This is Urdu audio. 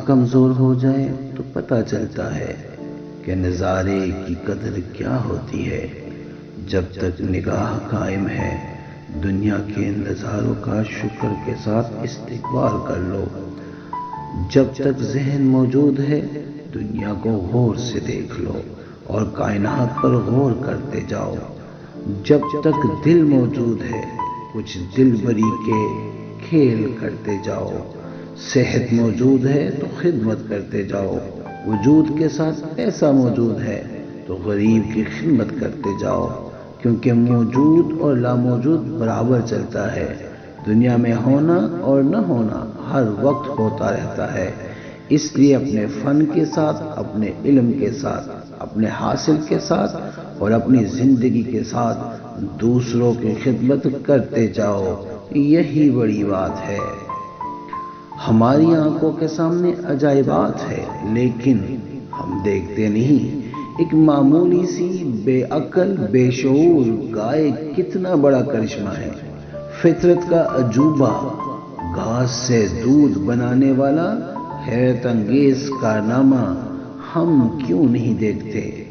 کمزور ہو جائے تو پتہ چلتا ہے کہ نظارے کی قدر کیا ہوتی ہے۔ جب تک نگاہ قائم ہے دنیا کے نظاروں کا شکر کے ساتھ استقبال کر لو۔ جب تک ذہن موجود ہے دنیا کو غور سے دیکھ لو اور کائنات پر غور کرتے جاؤ۔ جب تک دل موجود ہے کچھ دل بری کے کھیل کرتے جاؤ۔ صحت موجود ہے تو خدمت کرتے جاؤ۔ وجود کے ساتھ پیسہ موجود ہے تو غریب کی خدمت کرتے جاؤ، کیونکہ موجود اور لاموجود برابر چلتا ہے۔ دنیا میں ہونا اور نہ ہونا ہر وقت ہوتا رہتا ہے، اس لیے اپنے فن کے ساتھ، اپنے علم کے ساتھ، اپنے حاصل کے ساتھ اور اپنی زندگی کے ساتھ دوسروں کی خدمت کرتے جاؤ، یہی بڑی بات ہے۔ ہماری آنکھوں کے سامنے عجائبات ہے لیکن ہم دیکھتے نہیں۔ ایک معمولی سی بے عقل بے شعور گائے کتنا بڑا کرشمہ ہے۔ فطرت کا عجوبہ، گھاس سے دودھ بنانے والا حیرت انگیز کارنامہ ہم کیوں نہیں دیکھتے؟